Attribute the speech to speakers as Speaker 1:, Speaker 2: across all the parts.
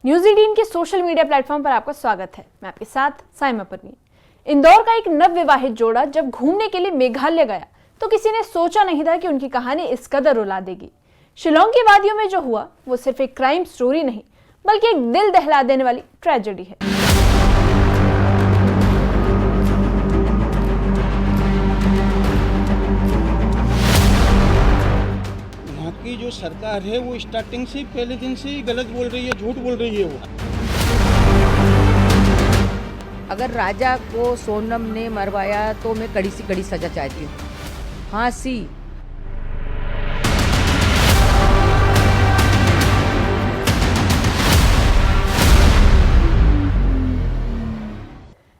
Speaker 1: News 18 के social media platform पर आपका स्वागत है। मैं आपके साथ साइमा परवीन। इंदौर का एक नवविवाहित जोड़ा जब घूमने के लिए मेघालय गया तो किसी ने सोचा नहीं था कि उनकी कहानी इस कदर रुला देगी। शिलोंग की वादियों में जो हुआ वो सिर्फ एक क्राइम स्टोरी नहीं बल्कि एक दिल दहला देने वाली ट्रेजेडी है।
Speaker 2: की जो सरकार है वो स्टार्टिंग से पहले दिन से ही गलत बोल रही है, झूठ बोल रही है। वो
Speaker 3: अगर राजा को सोनम ने मरवाया तो मैं कड़ी से कड़ी सजा चाहती हूँ, फांसी।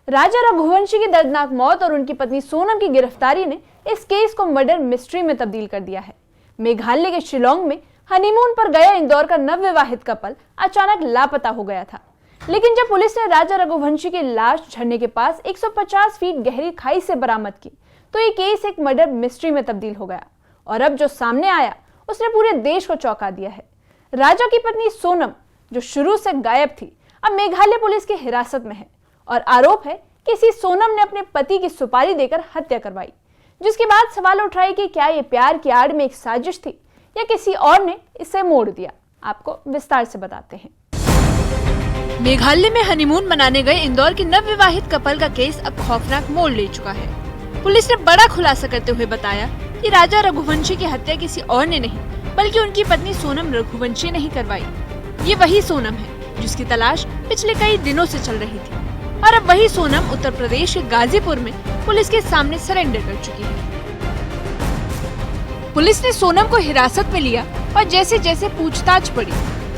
Speaker 1: राजा रघुवंशी की दर्दनाक मौत और उनकी पत्नी सोनम की गिरफ्तारी ने इस केस को मर्डर मिस्ट्री में तब्दील कर दिया है। मेघालय के शिलोंग में हनीमून पर गया इंदौर का नवविवाहित कपल अचानक लापता हो गया था, लेकिन जब पुलिस ने राजा रघुवंशी की लाश झरने के पास 150 फीट गहरी खाई से बरामद की तो ये केस एक मर्डर मिस्ट्री में तब्दील हो गया। और अब जो सामने आया उसने पूरे देश को चौंका दिया है। राजा की पत्नी सोनम, जो शुरू से गायब थी, अब मेघालय पुलिस की हिरासत में है और आरोप है कि इसी सोनम ने अपने पति की सुपारी देकर हत्या करवाई, जिसके बाद सवाल उठ रहा है कि क्या ये प्यार की आड़ में एक साजिश थी या किसी और ने इसे मोड़ दिया। आपको विस्तार से बताते हैं। मेघालय में हनीमून मनाने गए इंदौर के नवविवाहित कपल का केस अब खौफनाक मोड़ ले चुका है। पुलिस ने बड़ा खुलासा करते हुए बताया कि राजा रघुवंशी की हत्या किसी और ने नहीं बल्कि उनकी पत्नी सोनम रघुवंशी ने ही करवाई। ये वही सोनम है जिसकी तलाश पिछले कई दिनों से चल रही थी और अब वही सोनम उत्तर प्रदेश के गाजीपुर में पुलिस के सामने सरेंडर कर चुकी है। पुलिस ने सोनम को हिरासत में लिया और जैसे जैसे पूछताछ बढ़ी,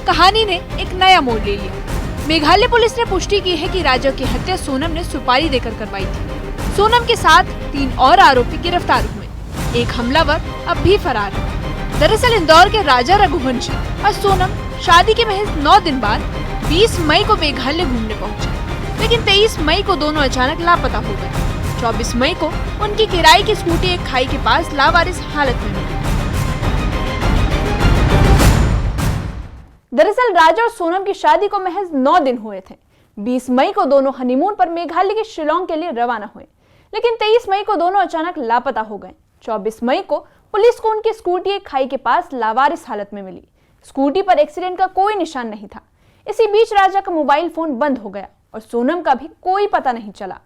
Speaker 1: कहानी ने एक नया मोड़ ले लिया। मेघालय पुलिस ने पुष्टि की है कि राजा की हत्या सोनम ने सुपारी देकर करवाई थी। सोनम के साथ 3 और आरोपी गिरफ्तार हुए। एक हमलावर अब भी फरार है। दरअसल इंदौर के राजा रघुवंशी और सोनम शादी के महज 9 दिन बाद 20 मई को मेघालय घूमने पहुंचे, लेकिन 23 मई को दोनों अचानक लापता हो गए। 24 मई को उनकी किराए की स्कूटी एक खाई के पास लावारिस हालत में मिली। दरअसल राजा और सोनम की शादी को महज 9 दिन हुए थे। 20 मई को दोनों हनीमून पर मेघालय के शिलोंग के लिए रवाना हुए, लेकिन 23 मई को दोनों अचानक लापता हो गए। 24 मई को पुलिस को उनकी स्कूटी एक खाई के पास लावारिस हालत में मिली। स्कूटी पर एक्सीडेंट का कोई निशान नहीं था। इसी बीच राजा का मोबाइल फोन बंद हो गया और सोनम का भी कोई पता नहीं चला।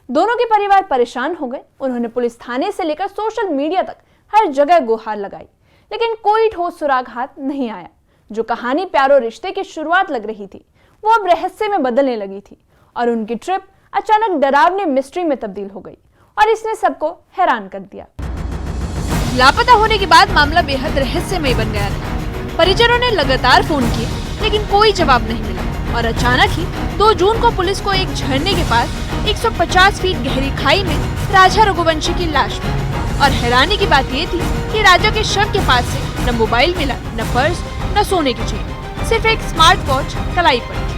Speaker 1: दोनों के परिवार परेशान हो गए। उन्होंने पुलिस थाने से लेकर सोशल मीडिया तक हर जगह गुहार लगाई, लेकिन कोई ठोस सुराग हाथ नहीं आया। जो कहानी प्यार और रिश्ते की शुरुआत लग रही थी वो अब रहस्य में बदलने लगी थी और उनकी ट्रिप अचानक डरावनी मिस्ट्री में तब्दील हो गई और इसने सबको हैरान कर दिया। लापता होने के बाद मामला बेहद रहस्यमय बन गया था। परिजनों ने लगातार फोन किए, लेकिन कोई जवाब नहीं मिला और अचानक ही 2 जून को पुलिस को एक झरने के पास 150 फीट गहरी खाई में राजा रघुवंशी की लाश मिली। और हैरानी की बात ये थी कि राजा के शव के पास से न मोबाइल मिला, न पर्स, न सोने की चेन, सिर्फ एक स्मार्ट वॉच कलाई पर थी।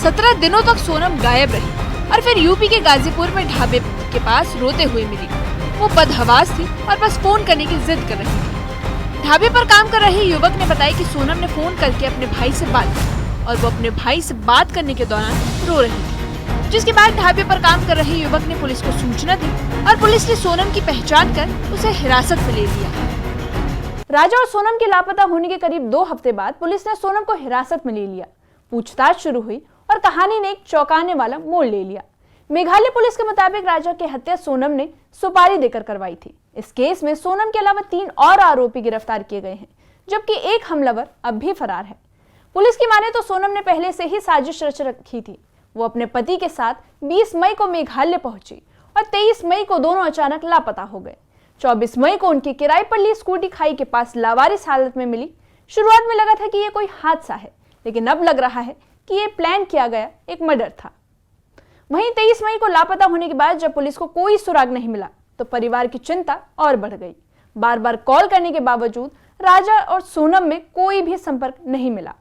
Speaker 1: 17 दिनों तक सोनम गायब रही और फिर यूपी के गाजीपुर में ढाबे के पास रोते हुए मिली। वो बदहवास थी और बस फोन करने की जिद कर रही थी। ढाबे पर काम कर रहे युवक ने बताया कि सोनम ने फोन करके अपने भाई से बात की और वो अपने भाई से बात करने के दौरान रो रही थी, जिसके बाद ढाबे पर काम कर रहे युवक ने पुलिस को सूचना दी और पुलिस ने सोनम की पहचान कर उसे हिरासत में ले लिया। राजा और सोनम के लापता होने के करीब 2 हफ्ते बाद पुलिस ने सोनम को हिरासत में ले लिया। पूछताछ शुरू हुई और कहानी ने एक चौंकाने वाला मोड़ ले लिया। मेघालय पुलिस के मुताबिक राजा की हत्या सोनम ने सुपारी देकर करवाई थी। इस केस में सोनम के अलावा 3 और आरोपी गिरफ्तार किए गए हैं, जबकि एक हमलावर अब भी फरार है। पुलिस की माने तो सोनम ने पहले से ही साजिश रच रखी थी। वो अपने पति के साथ 20 मई को मेघालय पहुंची और 23 मई को दोनों अचानक लापता हो गए। 24 मई को उनकी किराए पर ली स्कूटी खाई के पास लावारिस हालत में मिली। शुरुआत में लगा था कि ये कोई हादसा है, लेकिन अब लग रहा है कि ये प्लान किया गया एक मर्डर था। वहीं 23 मई को लापता होने के बाद जब पुलिस को कोई सुराग नहीं मिला तो परिवार की चिंता और बढ़ गई। बार बार कॉल करने के बावजूद राजा और सोनम में कोई भी संपर्क नहीं मिला।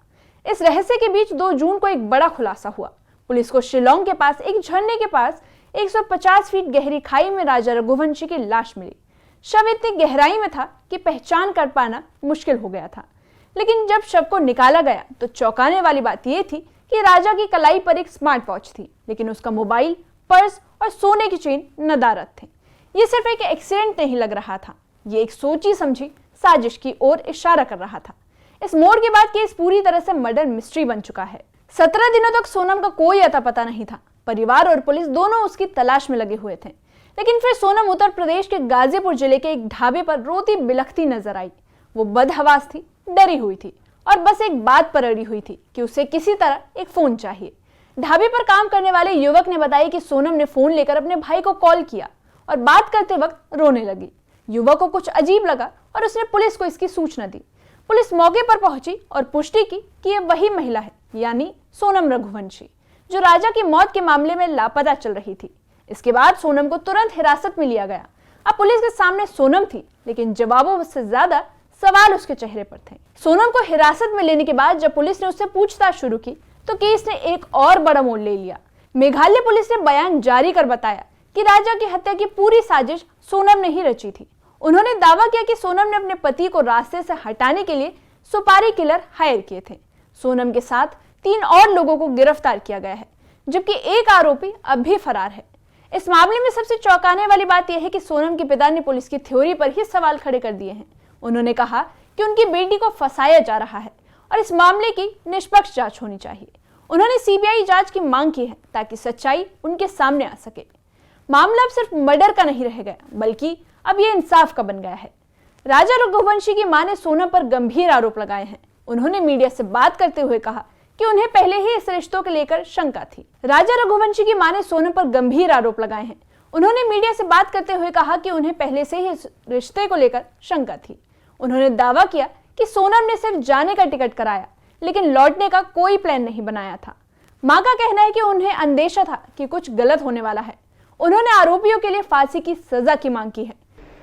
Speaker 1: इस रहस्य के बीच 2 जून को एक बड़ा खुलासा हुआ। पुलिस को शिलोंग के पास एक झरने के पास 150 फीट गहरी खाई में राजा रघुवंशी की लाश मिली। शव इतनी गहराई में था कि पहचान कर पाना मुश्किल हो गया था। लेकिन जब शव को निकाला गया तो चौंकाने वाली बात यह थी कि राजा की कलाई पर एक स्मार्ट वॉच थी, लेकिन उसका मोबाइल, पर्स और सोने की चेन नदारद थे। ये सिर्फ एक एक्सीडेंट नहीं लग रहा था, ये एक सोची समझी साजिश की ओर इशारा कर रहा था। इस मोड़ के बाद केस पूरी तरह से मर्डर मिस्ट्री बन चुका है। 17 दिनों तक सोनम का कोई अता पता नहीं था। परिवार और पुलिस दोनों उसकी तलाश में लगे हुए थे, लेकिन फिर सोनम उत्तर प्रदेश के गाजीपुर जिले के एक ढाबे पर रोती बिलखती नजर आई। वो बदहवास थी, डरी हुई थी और बस एक बात पर अड़ी हुई थी कि उसे किसी तरह एक फोन चाहिए। ढाबे पर काम करने वाले युवक ने बताया कि सोनम ने फोन लेकर अपने भाई को कॉल किया और बात करते वक्त रोने लगी। युवक को कुछ अजीब लगा और उसने पुलिस को इसकी सूचना दी। पुलिस मौके पर पहुंची और पुष्टि की कि यह वही महिला है, यानी सोनम रघुवंशी, जो राजा की मौत के मामले में लापता चल रही थी। इसके बाद सोनम को तुरंत हिरासत में लिया गया। अब पुलिस के सामने सोनम थी, लेकिन जवाबों से ज्यादा सवाल उसके चेहरे पर थे। सोनम को हिरासत में लेने के बाद जब पुलिस ने उससे पूछताछ शुरू की तो केस ने एक और बड़ा मोड़ ले लिया। मेघालय पुलिस ने बयान जारी कर बताया कि राजा की हत्या की पूरी साजिश सोनम ने ही रची थी। उन्होंने दावा किया कि सोनम ने अपने पति को रास्ते से हटाने के लिए सुपारी किलर हायर किए थे। सोनम के साथ 3 और लोगों को गिरफ्तार किया गया है, जबकि एक आरोपी अब भी फरार है। इस मामले में सबसे चौंकाने वाली बात यह है कि सोनम के पिता ने पुलिस की थ्योरी पर ही सवाल खड़े कर दिए हैं। उन्होंने कहा कि उनकी बेटी को फंसाया जा रहा है और इस मामले की निष्पक्ष जांच होनी चाहिए। उन्होंने सीबीआई जांच की मांग की है ताकि सच्चाई उनके सामने आ सके। मामला अब सिर्फ मर्डर का नहीं रह गया, बल्कि अब ये इंसाफ का बन गया है। राजा रघुवंशी की मां ने सोनम पर गंभीर आरोप लगाए हैं। उन्होंने मीडिया से बात करते हुए कहा कि उन्हें पहले ही इस रिश्तों को लेकर शंका थी। राजा रघुवंशी की मां ने सोनम पर गंभीर आरोप लगाए हैं। उन्होंने मीडिया से बात करते हुए कहा कि उन्हें पहले से ही इस रिश्ते को लेकर शंका थी। उन्होंने दावा किया कि सोनम ने सिर्फ जाने का टिकट कराया, लेकिन लौटने का कोई प्लान नहीं बनाया था। मां का कहना है कि उन्हें अंदेशा था कि कुछ गलत होने वाला है। उन्होंने आरोपियों के लिए फांसी की सजा की मांग की है।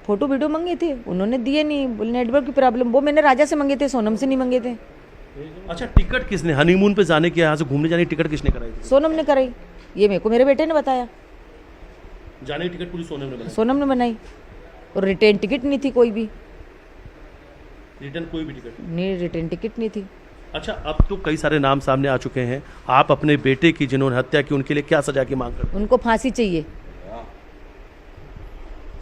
Speaker 3: फोटो वीडियो मांगे थे, उन्होंने दिए नहीं, बोले नेटवर्क की प्रॉब्लम। वो मैंने राजा से मांगे थे, सोनम से नहीं मांगे थे।
Speaker 4: अच्छा, टिकट किसने, हनीमून पे जाने की, यहाँ से घूमने जाने की टिकट किसने कराई थी?
Speaker 3: सोनम ने कराई। ये मेरे को मेरे बेटे ने बताया।
Speaker 4: जाने की टिकट पूरी सोनम ने बनाई?
Speaker 3: सोनम ने बनाई। और रिटर्न टिकट नहीं थी, कोई भी
Speaker 4: रिटर्न कोई भी टिकट
Speaker 3: नहीं, रिटर्न टिकट नहीं थी।
Speaker 4: अच्छा, अब तो कई सारे नाम सामने आ चुके हैं। आप अपने बेटे की जिन्होंने हत्या की उनके लिए क्या सजा की मांग करते हैं?
Speaker 3: उनको फांसी चाहिए,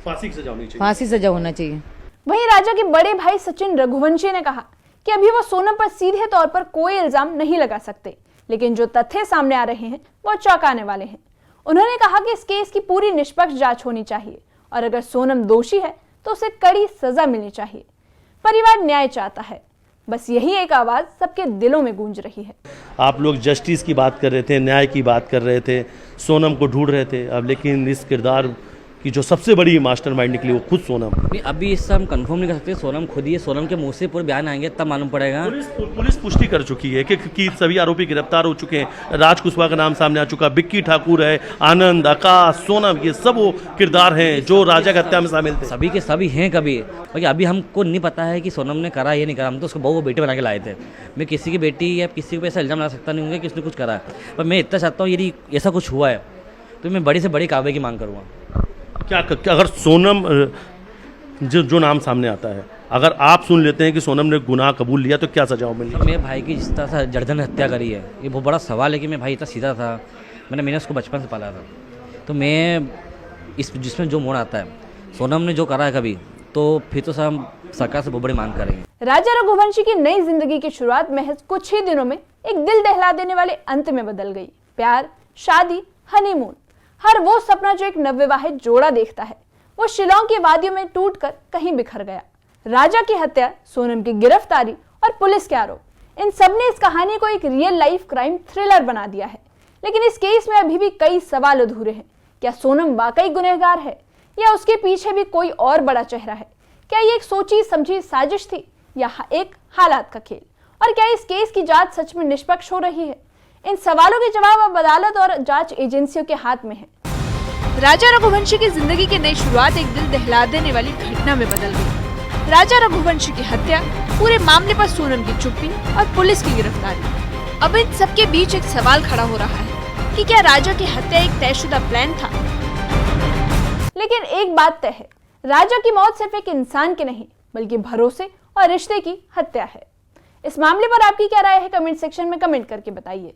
Speaker 4: फांसी की सजा होनी चाहिए।
Speaker 3: फांसी सजा होना चाहिए।
Speaker 1: वहीं राजा के बड़े भाई सचिन रघुवंशी ने कहा कि अभी वो सोनम पर सीधे तौर पर कोई इल्जाम नहीं लगा सकते, लेकिन जो तथ्य सामने आ रहे हैं वो चौंकाने वाले हैं। उन्होंने कहा कि इस केस की पूरी निष्पक्ष जांच होनी चाहिए और अगर सोनम दोषी है तो उसे कड़ी सजा मिलनी चाहिए। परिवार न्याय चाहता है, बस यही एक आवाज सबके दिलों में गूंज रही है।
Speaker 4: आप लोग जस्टिस की बात कर रहे थे, न्याय की बात कर रहे थे, सोनम को ढूंढ रहे थे, अब लेकिन इस किरदार की जो सबसे बड़ी मास्टरमाइंड निकली वो खुद सोनम।
Speaker 5: नहीं, अभी इससे हम कंफर्म नहीं कर सकते। सोनम खुद ही है, सोनम के मुंह से पूरे बयान आएंगे तब मालूम पड़ेगा।
Speaker 4: पुलिस पुष्टि कर चुकी है कि सभी आरोपी गिरफ्तार हो चुके हैं। राज कुशवाहा का नाम सामने आ चुका, बिक्की ठाकुर है, आनंद, आकाश, सोनम, ये सब वो किरदार हैं जो राजा की हत्या में शामिल थे।
Speaker 5: सभी के सभी हैं कभी, क्योंकि अभी हमको नहीं पता है कि सोनम ने करा या नहीं करा। हम तो उसको बहू बेटे बना के लाए थे। मैं किसी की बेटी या किसी को ऐसा इल्जाम लगा सकता नहीं हूँ कि किसने कुछ करा है, पर मैं इतना चाहता हूँ यदि ऐसा कुछ हुआ है तो मैं बड़ी से बड़ी कार्रवाई की मांग करूँगा।
Speaker 4: क्या अगर सोनम जो नाम सामने आता है, अगर आप सुन लेते हैं कि सोनम ने गुनाह कबूल लिया तो क्या सजा मिलेगी?
Speaker 5: मेरे भाई की जिस तरह से जर्जन हत्या करी है, ये बहुत बड़ा सवाल है कि मेरा भाई इतना सीधा था। मैंने उसको बचपन से पाला था, तो मैं इस जिसमें जो मोड़ आता है, सोनम ने जो करा है कभी, तो फिर तो हम सरकार से बहुत बड़ी मांग करेंगे।
Speaker 1: राजा रघुवंशी की नई जिंदगी की शुरुआत महज कुछ ही दिनों में एक दिल दहला देने वाले अंत में बदल गई। प्यार, शादी, हनीमून, हर वो सपना जो एक नवविवाहित जोड़ा देखता है, वो शिलांग की वादियों में टूटकर कहीं बिखर गया। राजा की हत्या, सोनम की गिरफ्तारी और पुलिस के आरोप, इन सब ने इस कहानी को एक रियल लाइफ क्राइम थ्रिलर बना दिया है। लेकिन इस केस में अभी भी कई सवाल अधूरे हैं। क्या सोनम वाकई गुनहगार है या उसके पीछे भी कोई और बड़ा चेहरा है? क्या ये एक सोची समझी साजिश थी या एक हालात का खेल? और क्या इस केस की जांच सच में निष्पक्ष हो रही है? इन सवालों के जवाब अब अदालत और जांच एजेंसियों के हाथ में है। राजा रघुवंशी की जिंदगी की नई शुरुआत एक दिल दहला देने वाली घटना में बदल गई। राजा रघुवंशी की हत्या, पूरे मामले पर सोनम की चुप्पी और पुलिस की गिरफ्तारी। अब इन सब के बीच एक सवाल खड़ा हो रहा है कि क्या राजा की हत्या एक तयशुदा प्लान था? लेकिन एक बात तय है, राजा की मौत सिर्फ एक इंसान की नहीं बल्कि भरोसे और रिश्ते की हत्या है।
Speaker 6: इस मामले पर आपकी क्या राय है, कमेंट सेक्शन में कमेंट करके बताइए।